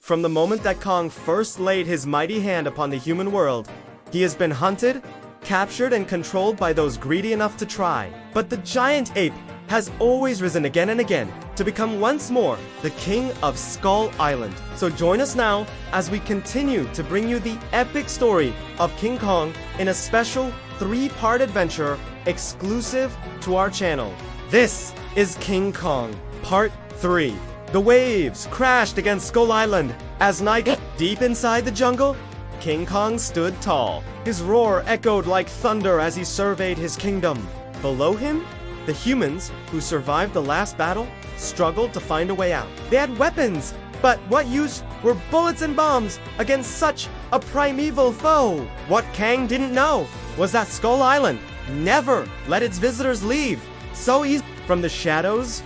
From the moment that Kong first laid his mighty hand upon the human world, he has been hunted, captured, and controlled by those greedy enough to try. But the giant ape has always risen again and again to become once more the king of Skull Island. So join us now as we continue to bring you the epic story of King Kong in a special 3-part adventure exclusive to our channel. This is King Kong, Part 3. The waves crashed against Skull Island. As night deep inside the jungle, King Kong stood tall. His roar echoed like thunder as he surveyed his kingdom. Below him, the humans who survived the last battle struggled to find a way out. They had weapons, but what use were bullets and bombs against such a primeval foe? What Kang didn't know was that Skull Island never let its visitors leave so easy. From the shadows,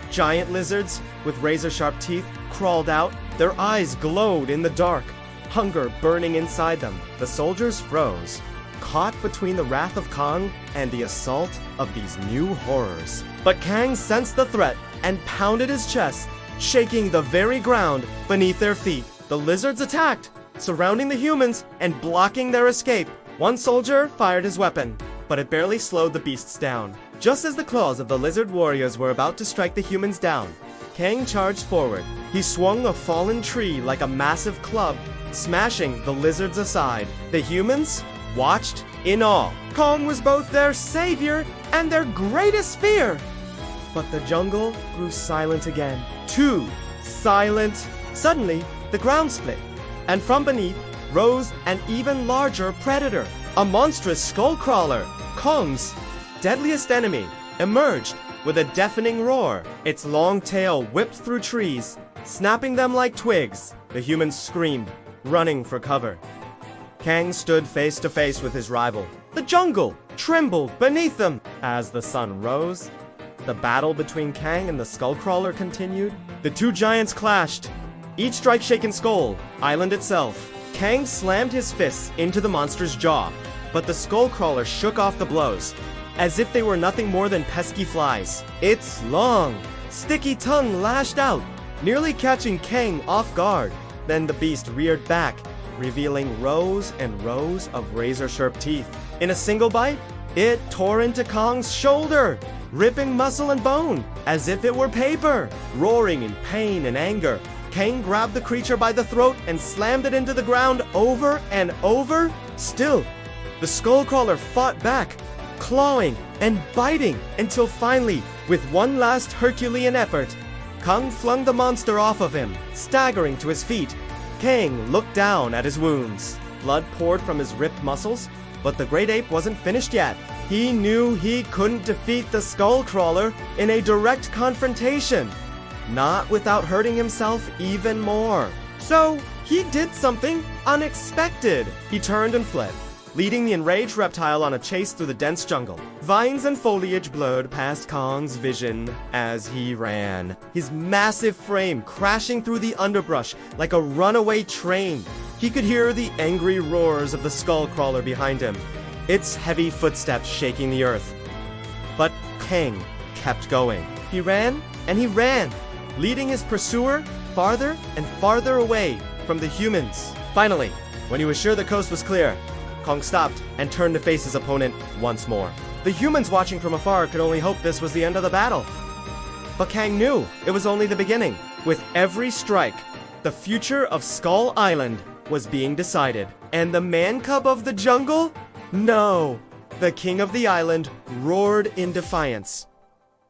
giant lizards with razor-sharp teeth crawled out. Their eyes glowed in the dark, hunger burning inside them. The soldiers froze, caught between the wrath of Kong and the assault of these new horrors. But Kang sensed the threat and pounded his chest, shaking the very ground beneath their feet. The lizards attacked, surrounding the humans and blocking their escape. One soldier fired his weapon, but it barely slowed the beasts down. Just as the claws of the lizard warriors were about to strike the humans down, Kang charged forward. He swung a fallen tree like a massive club, smashing the lizards aside. The humans watched in awe. Kong was both their savior and their greatest fear. But the jungle grew silent again. Too silent. Suddenly, the ground split, and from beneath rose an even larger predator. A monstrous skull crawler, Kong's deadliest enemy, emerged with a deafening roar. Its long tail whipped through trees, snapping them like twigs. The humans screamed, running for cover. Kang stood face to face with his rival. The jungle trembled beneath them. As the sun rose, the battle between Kang and the Skullcrawler continued. The two giants clashed, each strike shaking Skull Island itself. Kang slammed his fists into the monster's jaw, but the Skullcrawler shook off the blows, as if they were nothing more than pesky flies. Its long, sticky tongue lashed out, nearly catching Kang off guard. Then the beast reared back, revealing rows and rows of razor-sharp teeth. In a single bite, it tore into Kong's shoulder, ripping muscle and bone as if it were paper. Roaring in pain and anger, Kang grabbed the creature by the throat and slammed it into the ground over and over. Still, the Skullcrawler fought back, clawing and biting, until finally, with one last Herculean effort, Kong flung the monster off of him. Staggering to his feet, Kang looked down at his wounds. Blood poured from his ripped muscles, but the great ape wasn't finished yet. He knew he couldn't defeat the Skullcrawler in a direct confrontation, not without hurting himself even more. So, he did something unexpected. He turned and fled, leading the enraged reptile on a chase through the dense jungle. Vines and foliage blurred past Kong's vision as he ran, his massive frame crashing through the underbrush like a runaway train. He could hear the angry roars of the Skullcrawler behind him, its heavy footsteps shaking the earth. But Kang kept going. He ran and he ran, leading his pursuer farther and farther away from the humans. Finally, when he was sure the coast was clear, Kong stopped and turned to face his opponent once more. The humans watching from afar could only hope this was the end of the battle. But Kang knew it was only the beginning. With every strike, the future of Skull Island was being decided. And the man-cub of the jungle? No! The king of the island roared in defiance.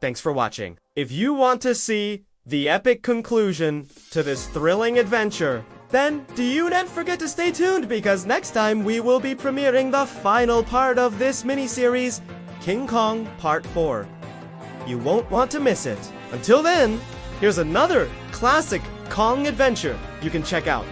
Thanks for watching. If you want to see the epic conclusion to this thrilling adventure, then do you not forget to stay tuned, because next time we will be premiering the final part of this miniseries, King Kong Part 4. You won't want to miss it. Until then, here's another classic Kong adventure you can check out.